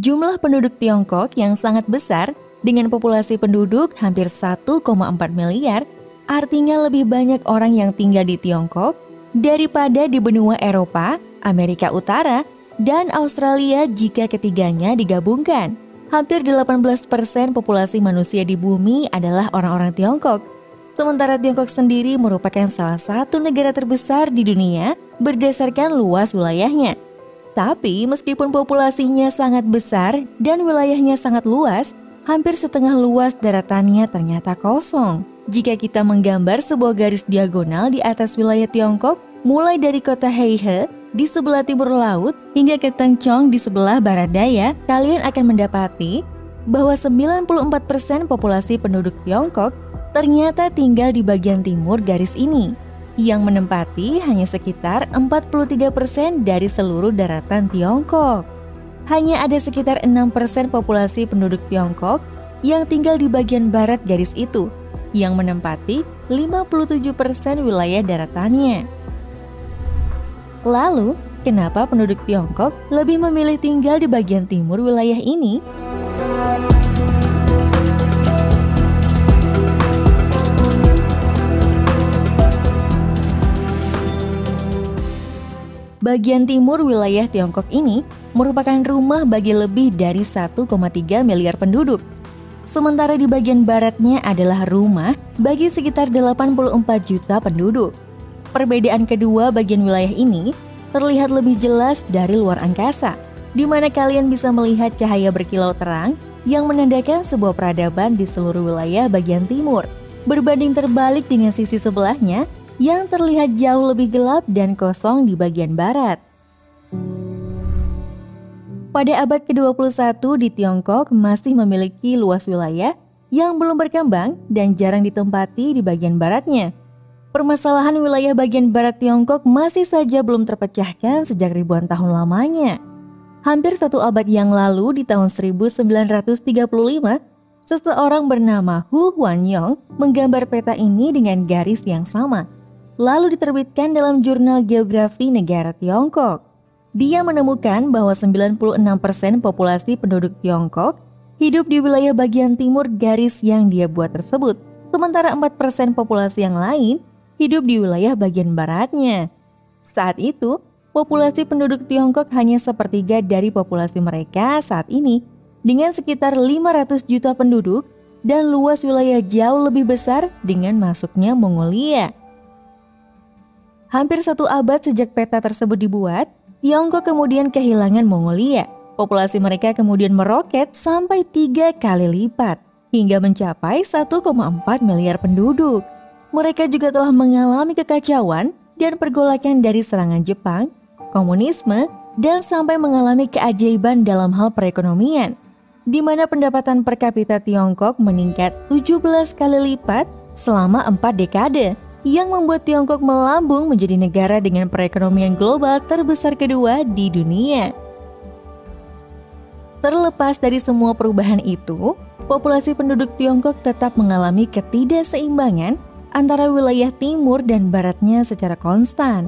Jumlah penduduk Tiongkok yang sangat besar dengan populasi penduduk hampir 1,4 miliar, artinya lebih banyak orang yang tinggal di Tiongkok daripada di benua Eropa, Amerika Utara, dan Australia jika ketiganya digabungkan. Hampir 18% populasi manusia di bumi adalah orang-orang Tiongkok. Sementara Tiongkok sendiri merupakan salah satu negara terbesar di dunia berdasarkan luas wilayahnya. Tapi meskipun populasinya sangat besar dan wilayahnya sangat luas, hampir setengah luas daratannya ternyata kosong. Jika kita menggambar sebuah garis diagonal di atas wilayah Tiongkok, mulai dari kota Heihe di sebelah timur laut hingga ke Tengchong di sebelah barat daya, kalian akan mendapati bahwa 94% populasi penduduk Tiongkok ternyata tinggal di bagian timur garis ini, yang menempati hanya sekitar 43% dari seluruh daratan Tiongkok. Hanya ada sekitar 6% populasi penduduk Tiongkok yang tinggal di bagian barat garis itu, yang menempati 57% wilayah daratannya. Lalu, kenapa penduduk Tiongkok lebih memilih tinggal di bagian timur wilayah ini? Bagian timur wilayah Tiongkok ini merupakan rumah bagi lebih dari 1,3 miliar penduduk. Sementara di bagian baratnya adalah rumah bagi sekitar 84 juta penduduk. Perbedaan kedua bagian wilayah ini terlihat lebih jelas dari luar angkasa, di mana kalian bisa melihat cahaya berkilau terang yang menandakan sebuah peradaban di seluruh wilayah bagian timur, berbanding terbalik dengan sisi sebelahnya yang terlihat jauh lebih gelap dan kosong di bagian barat. Pada abad ke-21 di Tiongkok masih memiliki luas wilayah yang belum berkembang dan jarang ditempati di bagian baratnya. Permasalahan wilayah bagian barat Tiongkok masih saja belum terpecahkan sejak ribuan tahun lamanya. Hampir satu abad yang lalu di tahun 1935, seseorang bernama Hu Huanyong menggambar peta ini dengan garis yang sama, lalu diterbitkan dalam jurnal geografi negara Tiongkok. Dia menemukan bahwa 96% populasi penduduk Tiongkok hidup di wilayah bagian timur garis yang dia buat tersebut, sementara 4% populasi yang lain hidup di wilayah bagian baratnya. Saat itu, populasi penduduk Tiongkok hanya sepertiga dari populasi mereka saat ini, dengan sekitar 500 juta penduduk dan luas wilayah jauh lebih besar dengan masuknya Mongolia. Hampir satu abad sejak peta tersebut dibuat, Tiongkok kemudian kehilangan Mongolia. Populasi mereka kemudian meroket sampai 3 kali lipat, hingga mencapai 1,4 miliar penduduk. Mereka juga telah mengalami kekacauan dan pergolakan dari serangan Jepang, komunisme, dan sampai mengalami keajaiban dalam hal perekonomian, di mana pendapatan per kapita Tiongkok meningkat 17 kali lipat selama 4 dekade, yang membuat Tiongkok melambung menjadi negara dengan perekonomian global terbesar kedua di dunia. Terlepas dari semua perubahan itu, populasi penduduk Tiongkok tetap mengalami ketidakseimbangan antara wilayah timur dan baratnya secara konstan.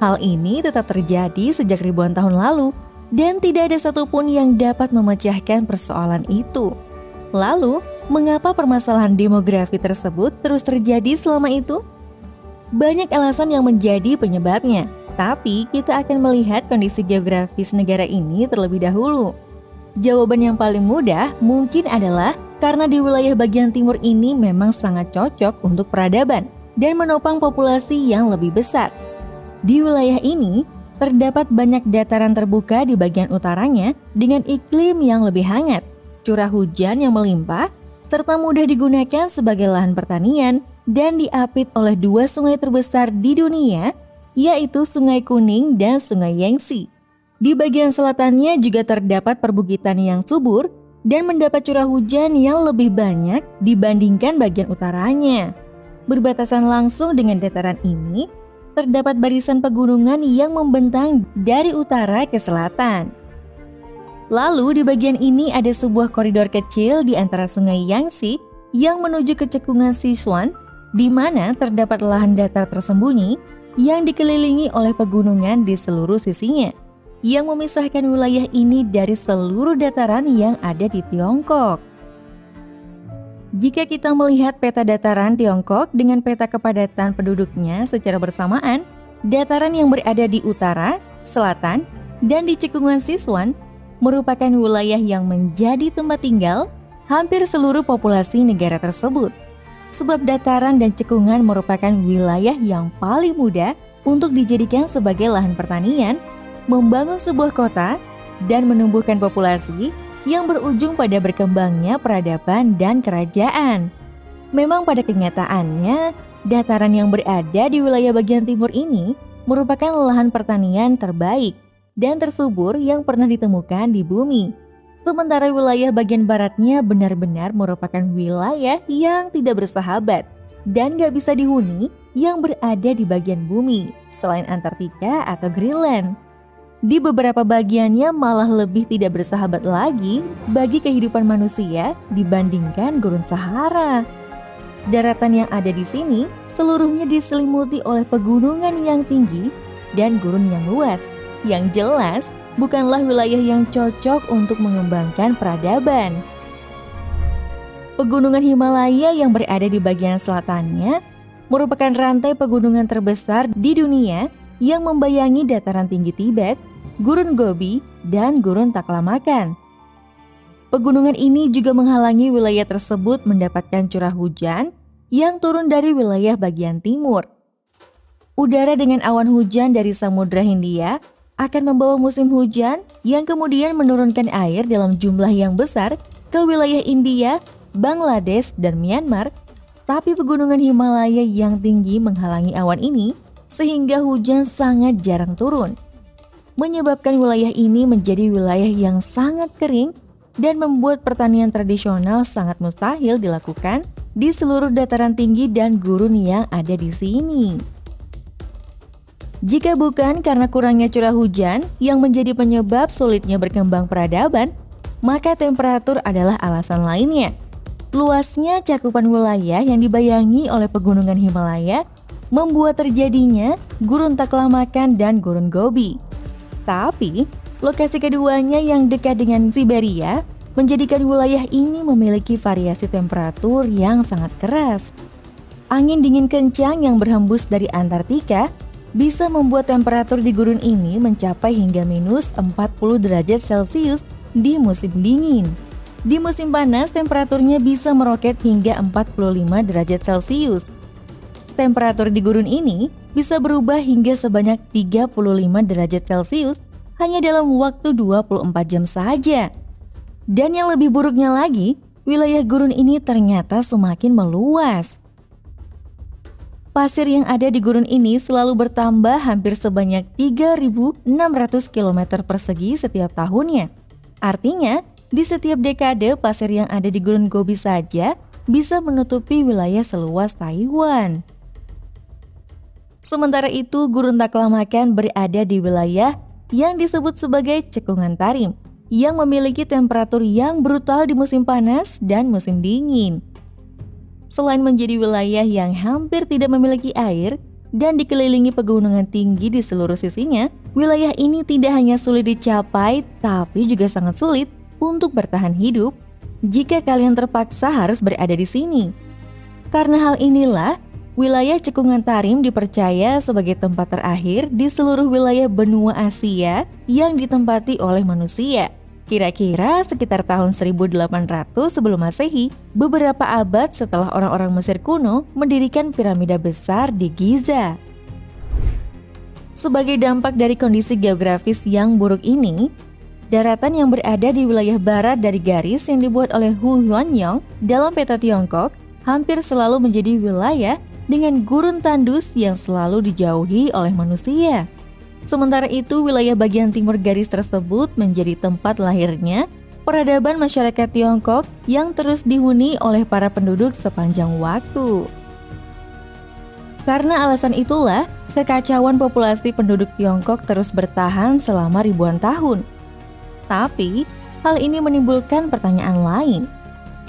Hal ini tetap terjadi sejak ribuan tahun lalu dan tidak ada satupun yang dapat memecahkan persoalan itu. Lalu, mengapa permasalahan demografi tersebut terus terjadi selama itu? Banyak alasan yang menjadi penyebabnya, tapi kita akan melihat kondisi geografis negara ini terlebih dahulu. Jawaban yang paling mudah mungkin adalah karena di wilayah bagian timur ini memang sangat cocok untuk peradaban dan menopang populasi yang lebih besar. Di wilayah ini, terdapat banyak dataran terbuka di bagian utaranya dengan iklim yang lebih hangat, curah hujan yang melimpah, serta mudah digunakan sebagai lahan pertanian dan diapit oleh 2 sungai terbesar di dunia, yaitu Sungai Kuning dan Sungai Yangtze. Di bagian selatannya juga terdapat perbukitan yang subur dan mendapat curah hujan yang lebih banyak dibandingkan bagian utaranya. Berbatasan langsung dengan dataran ini, terdapat barisan pegunungan yang membentang dari utara ke selatan. Lalu di bagian ini ada sebuah koridor kecil di antara Sungai Yangtze yang menuju ke cekungan Sichuan, di mana terdapat lahan datar tersembunyi yang dikelilingi oleh pegunungan di seluruh sisinya. yang memisahkan wilayah ini dari seluruh dataran yang ada di Tiongkok. Jika kita melihat peta dataran Tiongkok dengan peta kepadatan penduduknya secara bersamaan, dataran yang berada di utara, selatan, dan di cekungan Sichuan merupakan wilayah yang menjadi tempat tinggal hampir seluruh populasi negara tersebut. Sebab dataran dan cekungan merupakan wilayah yang paling mudah untuk dijadikan sebagai lahan pertanian, membangun sebuah kota, dan menumbuhkan populasi yang berujung pada berkembangnya peradaban dan kerajaan. Memang pada kenyataannya, dataran yang berada di wilayah bagian timur ini merupakan lahan pertanian terbaik dan tersubur yang pernah ditemukan di bumi. Sementara wilayah bagian baratnya benar-benar merupakan wilayah yang tidak bersahabat dan gak bisa dihuni yang berada di bagian bumi selain Antartika atau Greenland. Di beberapa bagiannya malah lebih tidak bersahabat lagi bagi kehidupan manusia dibandingkan gurun Sahara. Daratan yang ada di sini seluruhnya diselimuti oleh pegunungan yang tinggi dan gurun yang luas. Yang jelas bukanlah wilayah yang cocok untuk mengembangkan peradaban. Pegunungan Himalaya yang berada di bagian selatannya merupakan rantai pegunungan terbesar di dunia yang membayangi dataran tinggi Tibet, Gurun Gobi, dan Gurun Taklamakan. Pegunungan ini juga menghalangi wilayah tersebut mendapatkan curah hujan yang turun dari wilayah bagian timur. Udara dengan awan hujan dari Samudra Hindia akan membawa musim hujan yang kemudian menurunkan air dalam jumlah yang besar ke wilayah India, Bangladesh, dan Myanmar. Tapi pegunungan Himalaya yang tinggi menghalangi awan ini sehingga hujan sangat jarang turun, menyebabkan wilayah ini menjadi wilayah yang sangat kering dan membuat pertanian tradisional sangat mustahil dilakukan di seluruh dataran tinggi dan gurun yang ada di sini. Jika bukan karena kurangnya curah hujan yang menjadi penyebab sulitnya berkembang peradaban, maka temperatur adalah alasan lainnya. Luasnya cakupan wilayah yang dibayangi oleh pegunungan Himalaya membuat terjadinya Gurun Taklamakan dan Gurun Gobi. Tapi, lokasi keduanya yang dekat dengan Siberia menjadikan wilayah ini memiliki variasi temperatur yang sangat keras. Angin dingin kencang yang berhembus dari Antartika bisa membuat temperatur di gurun ini mencapai hingga minus 40 derajat Celcius di musim dingin. Di musim panas, temperaturnya bisa meroket hingga 45 derajat Celcius. Temperatur di gurun ini bisa berubah hingga sebanyak 35 derajat Celcius hanya dalam waktu 24 jam saja. Dan yang lebih buruknya lagi, wilayah gurun ini ternyata semakin meluas. Pasir yang ada di gurun ini selalu bertambah hampir sebanyak 3.600 km persegi setiap tahunnya. Artinya, di setiap dekade pasir yang ada di Gurun Gobi saja bisa menutupi wilayah seluas Taiwan. Sementara itu, Gurun Taklamakan berada di wilayah yang disebut sebagai Cekungan Tarim, yang memiliki temperatur yang brutal di musim panas dan musim dingin. Selain menjadi wilayah yang hampir tidak memiliki air dan dikelilingi pegunungan tinggi di seluruh sisinya, wilayah ini tidak hanya sulit dicapai, tapi juga sangat sulit untuk bertahan hidup jika kalian terpaksa harus berada di sini. Karena hal inilah, wilayah Cekungan Tarim dipercaya sebagai tempat terakhir di seluruh wilayah benua Asia yang ditempati oleh manusia. Kira-kira sekitar tahun 1800 sebelum Masehi, beberapa abad setelah orang-orang Mesir kuno mendirikan piramida besar di Giza. Sebagai dampak dari kondisi geografis yang buruk ini, daratan yang berada di wilayah barat dari garis yang dibuat oleh Hu Huanyong dalam peta Tiongkok hampir selalu menjadi wilayah dengan gurun tandus yang selalu dijauhi oleh manusia. Sementara itu, wilayah bagian timur garis tersebut menjadi tempat lahirnya peradaban masyarakat Tiongkok yang terus dihuni oleh para penduduk sepanjang waktu. Karena alasan itulah, kekacauan populasi penduduk Tiongkok terus bertahan selama ribuan tahun. Tapi, hal ini menimbulkan pertanyaan lain.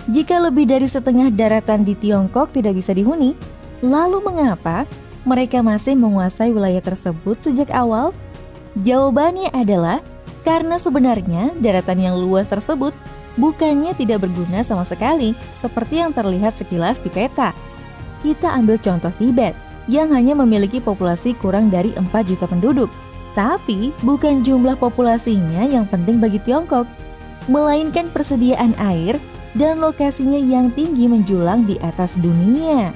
Jika lebih dari setengah daratan di Tiongkok tidak bisa dihuni, lalu mengapa mereka masih menguasai wilayah tersebut sejak awal? Jawabannya adalah karena sebenarnya daratan yang luas tersebut bukannya tidak berguna sama sekali seperti yang terlihat sekilas di peta. Kita ambil contoh Tibet yang hanya memiliki populasi kurang dari 4 juta penduduk. Tapi bukan jumlah populasinya yang penting bagi Tiongkok, melainkan persediaan air dan lokasinya yang tinggi menjulang di atas dunia.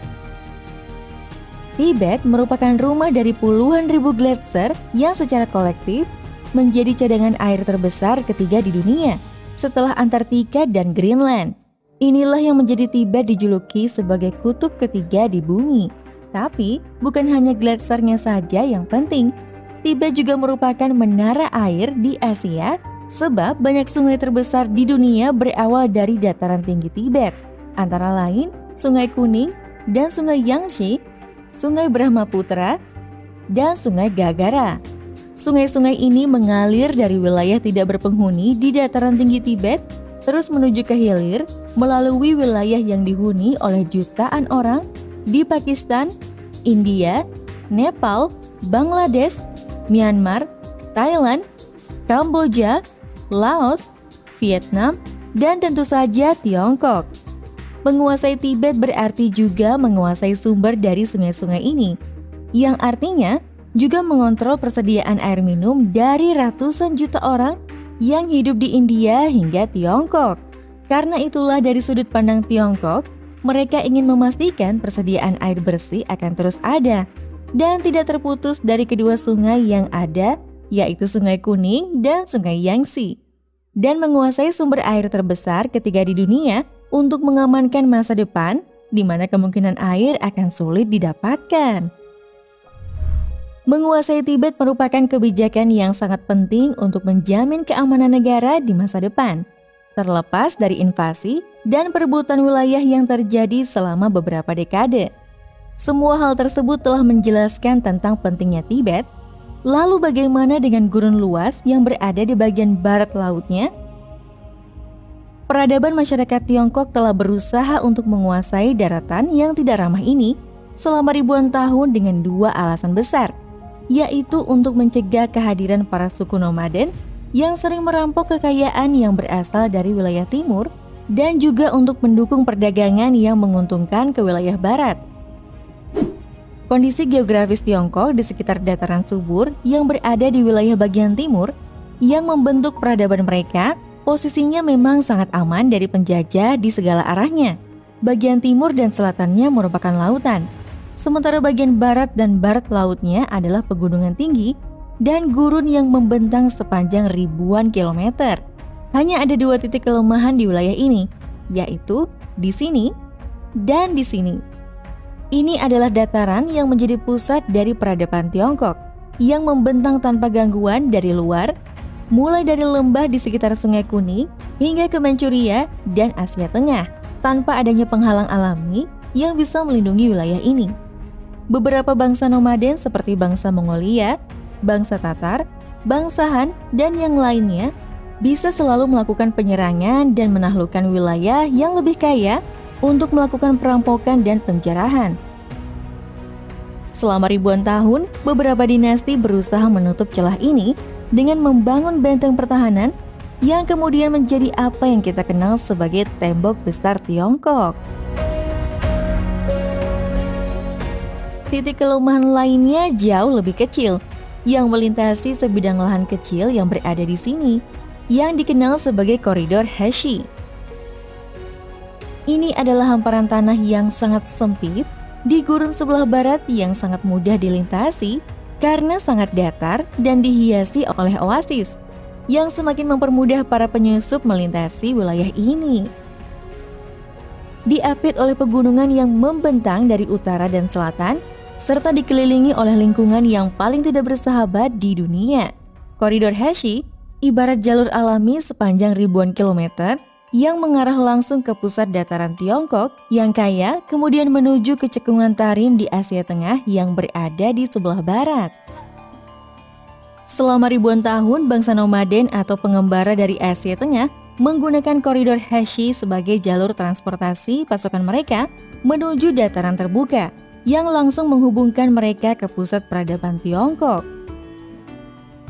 Tibet merupakan rumah dari puluhan ribu gletser yang secara kolektif menjadi cadangan air terbesar ketiga di dunia setelah Antartika dan Greenland. Inilah yang menjadi Tibet dijuluki sebagai kutub ketiga di bumi. Tapi bukan hanya gletsernya saja yang penting, Tibet juga merupakan menara air di Asia sebab banyak sungai terbesar di dunia berawal dari dataran tinggi Tibet, antara lain Sungai Kuning dan Sungai Yangtze, Sungai Brahmaputra, dan Sungai Gagara. Sungai-sungai ini mengalir dari wilayah tidak berpenghuni di dataran tinggi Tibet, terus menuju ke hilir melalui wilayah yang dihuni oleh jutaan orang di Pakistan, India, Nepal, Bangladesh, Myanmar, Thailand, Kamboja, Laos, Vietnam, dan tentu saja Tiongkok. Menguasai Tibet berarti juga menguasai sumber dari sungai-sungai ini, yang artinya juga mengontrol persediaan air minum dari ratusan juta orang yang hidup di India hingga Tiongkok. Karena itulah dari sudut pandang Tiongkok, mereka ingin memastikan persediaan air bersih akan terus ada dan tidak terputus dari kedua sungai yang ada, yaitu Sungai Kuning dan Sungai Yangtze, dan menguasai sumber air terbesar ketiga di dunia untuk mengamankan masa depan di mana kemungkinan air akan sulit didapatkan. Menguasai Tibet merupakan kebijakan yang sangat penting untuk menjamin keamanan negara di masa depan, terlepas dari invasi dan perebutan wilayah yang terjadi selama beberapa dekade. Semua hal tersebut telah menjelaskan tentang pentingnya Tibet. Lalu bagaimana dengan gurun luas yang berada di bagian barat lautnya? Peradaban masyarakat Tiongkok telah berusaha untuk menguasai daratan yang tidak ramah ini selama ribuan tahun dengan dua alasan besar, yaitu untuk mencegah kehadiran para suku nomaden yang sering merampok kekayaan yang berasal dari wilayah timur, dan juga untuk mendukung perdagangan yang menguntungkan ke wilayah barat. Kondisi geografis Tiongkok di sekitar dataran subur yang berada di wilayah bagian timur yang membentuk peradaban mereka, posisinya memang sangat aman dari penjajah di segala arahnya. Bagian timur dan selatannya merupakan lautan, sementara bagian barat dan barat lautnya adalah pegunungan tinggi dan gurun yang membentang sepanjang ribuan kilometer. Hanya ada dua titik kelemahan di wilayah ini, yaitu di sini dan di sini. Ini adalah dataran yang menjadi pusat dari peradaban Tiongkok yang membentang tanpa gangguan dari luar, mulai dari lembah di sekitar Sungai Kuning hingga ke Manchuria dan Asia Tengah, tanpa adanya penghalang alami yang bisa melindungi wilayah ini. Beberapa bangsa nomaden seperti bangsa Mongolia, bangsa Tatar, bangsa Han, dan yang lainnya bisa selalu melakukan penyerangan dan menaklukkan wilayah yang lebih kaya untuk melakukan perampokan dan penjarahan. Selama ribuan tahun, beberapa dinasti berusaha menutup celah ini dengan membangun benteng pertahanan yang kemudian menjadi apa yang kita kenal sebagai tembok besar Tiongkok. Titik kelemahan lainnya jauh lebih kecil, yang melintasi sebidang lahan kecil yang berada di sini, yang dikenal sebagai koridor Heshi. Ini adalah hamparan tanah yang sangat sempit di gurun sebelah barat yang sangat mudah dilintasi karena sangat datar dan dihiasi oleh oasis, yang semakin mempermudah para penyusup melintasi wilayah ini. Diapit oleh pegunungan yang membentang dari utara dan selatan, serta dikelilingi oleh lingkungan yang paling tidak bersahabat di dunia. Koridor Heshi ibarat jalur alami sepanjang ribuan kilometer yang mengarah langsung ke pusat dataran Tiongkok yang kaya, kemudian menuju ke cekungan Tarim di Asia Tengah yang berada di sebelah barat. Selama ribuan tahun, bangsa nomaden atau pengembara dari Asia Tengah menggunakan koridor Heshi sebagai jalur transportasi pasukan mereka menuju dataran terbuka yang langsung menghubungkan mereka ke pusat peradaban Tiongkok.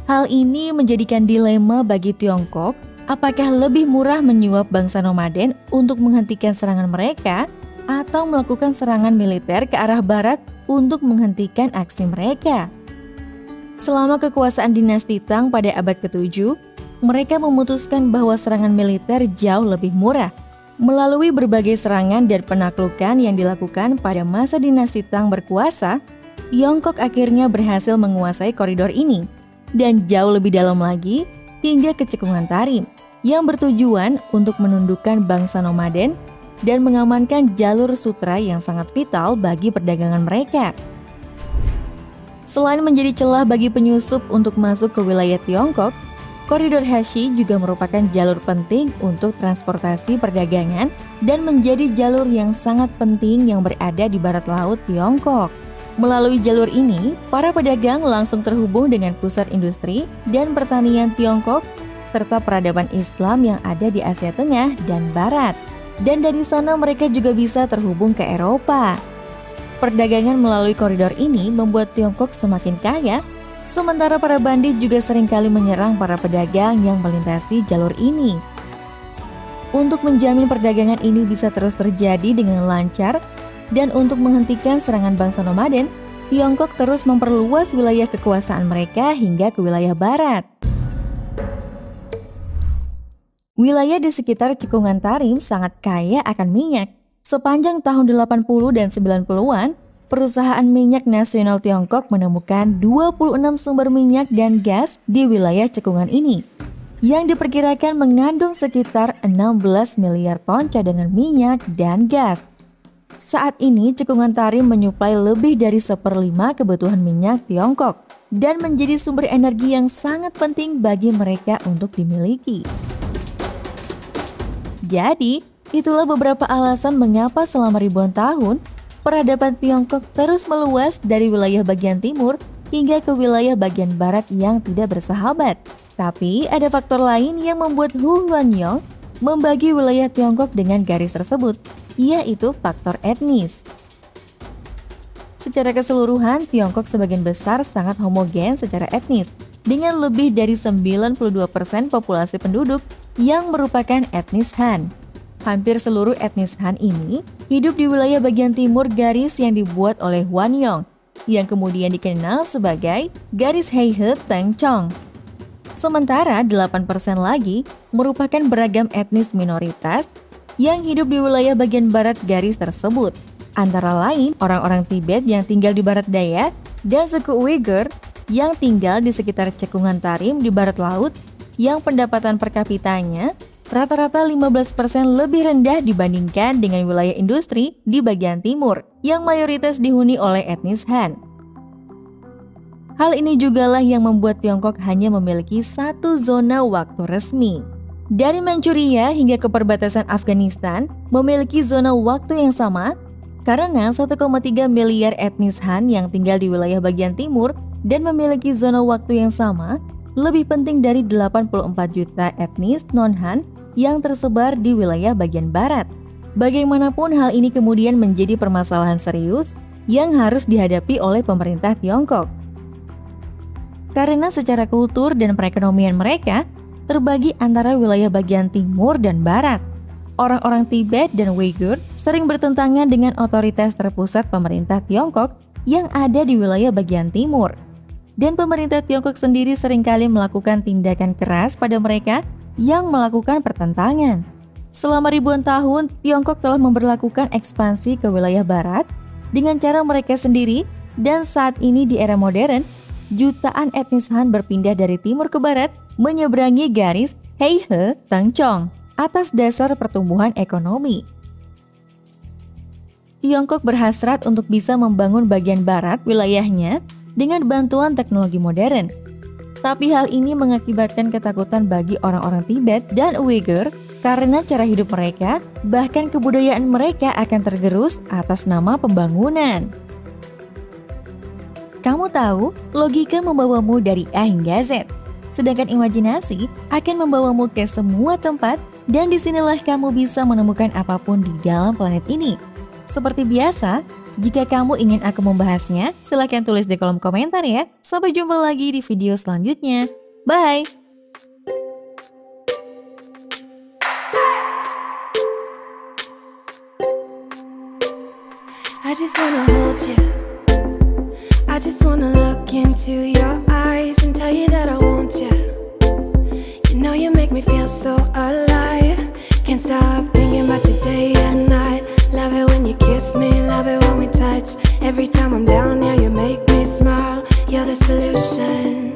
Hal ini menjadikan dilema bagi Tiongkok, apakah lebih murah menyuap bangsa nomaden untuk menghentikan serangan mereka atau melakukan serangan militer ke arah barat untuk menghentikan aksi mereka. Selama kekuasaan dinasti Tang pada abad ke-7, mereka memutuskan bahwa serangan militer jauh lebih murah. Melalui berbagai serangan dan penaklukan yang dilakukan pada masa dinasti Tang berkuasa, Tiongkok akhirnya berhasil menguasai koridor ini. Dan jauh lebih dalam lagi, hingga ke Cekungan Tarim, yang bertujuan untuk menundukkan bangsa nomaden dan mengamankan jalur sutra yang sangat vital bagi perdagangan mereka. Selain menjadi celah bagi penyusup untuk masuk ke wilayah Tiongkok, koridor Hashi juga merupakan jalur penting untuk transportasi perdagangan dan menjadi jalur yang sangat penting yang berada di barat laut Tiongkok. Melalui jalur ini, para pedagang langsung terhubung dengan pusat industri dan pertanian Tiongkok serta peradaban Islam yang ada di Asia Tengah dan Barat. Dan dari sana mereka juga bisa terhubung ke Eropa. Perdagangan melalui koridor ini membuat Tiongkok semakin kaya, sementara para bandit juga seringkali menyerang para pedagang yang melintasi jalur ini. Untuk menjamin perdagangan ini bisa terus terjadi dengan lancar, dan untuk menghentikan serangan bangsa nomaden, Tiongkok terus memperluas wilayah kekuasaan mereka hingga ke wilayah barat. Wilayah di sekitar Cekungan Tarim sangat kaya akan minyak. Sepanjang tahun 80 dan 90-an, perusahaan minyak nasional Tiongkok menemukan 26 sumber minyak dan gas di wilayah cekungan ini, yang diperkirakan mengandung sekitar 16 miliar ton cadangan minyak dan gas. Saat ini, Cekungan Tarim menyuplai lebih dari 1/5 kebutuhan minyak Tiongkok dan menjadi sumber energi yang sangat penting bagi mereka untuk dimiliki. Jadi, itulah beberapa alasan mengapa selama ribuan tahun, peradaban Tiongkok terus meluas dari wilayah bagian timur hingga ke wilayah bagian barat yang tidak bersahabat. Tapi ada faktor lain yang membuat Hu Huanyong membagi wilayah Tiongkok dengan garis tersebut, yaitu faktor etnis. Secara keseluruhan, Tiongkok sebagian besar sangat homogen secara etnis, dengan lebih dari 92% populasi penduduk yang merupakan etnis Han. Hampir seluruh etnis Han ini hidup di wilayah bagian timur garis yang dibuat oleh Huanyong, yang kemudian dikenal sebagai garis Heihe Tengchong. Sementara 8% lagi merupakan beragam etnis minoritas yang hidup di wilayah bagian barat garis tersebut. Antara lain orang-orang Tibet yang tinggal di barat daya dan suku Uighur yang tinggal di sekitar Cekungan Tarim di barat laut yang pendapatan per kapitanya rata-rata 15% lebih rendah dibandingkan dengan wilayah industri di bagian timur yang mayoritas dihuni oleh etnis Han. Hal ini jugalah yang membuat Tiongkok hanya memiliki satu zona waktu resmi. Dari Manchuria hingga ke perbatasan Afghanistan memiliki zona waktu yang sama karena 1,3 miliar etnis Han yang tinggal di wilayah bagian timur dan memiliki zona waktu yang sama lebih penting dari 84 juta etnis non-Han yang tersebar di wilayah bagian barat. Bagaimanapun hal ini kemudian menjadi permasalahan serius yang harus dihadapi oleh pemerintah Tiongkok. Karena secara kultur dan perekonomian mereka terbagi antara wilayah bagian timur dan barat. Orang-orang Tibet dan Uighur sering bertentangan dengan otoritas terpusat pemerintah Tiongkok yang ada di wilayah bagian timur. Dan pemerintah Tiongkok sendiri seringkali melakukan tindakan keras pada mereka yang melakukan pertentangan. Selama ribuan tahun, Tiongkok telah memberlakukan ekspansi ke wilayah barat dengan cara mereka sendiri, dan saat ini di era modern, jutaan etnis Han berpindah dari timur ke barat menyeberangi garis Heihe Tengchong atas dasar pertumbuhan ekonomi. Tiongkok berhasrat untuk bisa membangun bagian barat wilayahnya dengan bantuan teknologi modern. Tapi hal ini mengakibatkan ketakutan bagi orang-orang Tibet dan Uighur karena cara hidup mereka, bahkan kebudayaan mereka akan tergerus atas nama pembangunan. Kamu tahu, logika membawamu dari A hingga Z, sedangkan imajinasi akan membawamu ke semua tempat, dan disinilah kamu bisa menemukan apapun di dalam planet ini. Seperti biasa, jika kamu ingin aku membahasnya, silahkan tulis di kolom komentar ya. Sampai jumpa lagi di video selanjutnya. Bye! I just wanna hold you. I just wanna look into your eyes and tell you that I want you. You know you make me feel so alive. Can't stop thinking about you day and night. Love it when you kiss me, love it when we touch. Every time I'm down, yeah, you make me smile. You're the solution.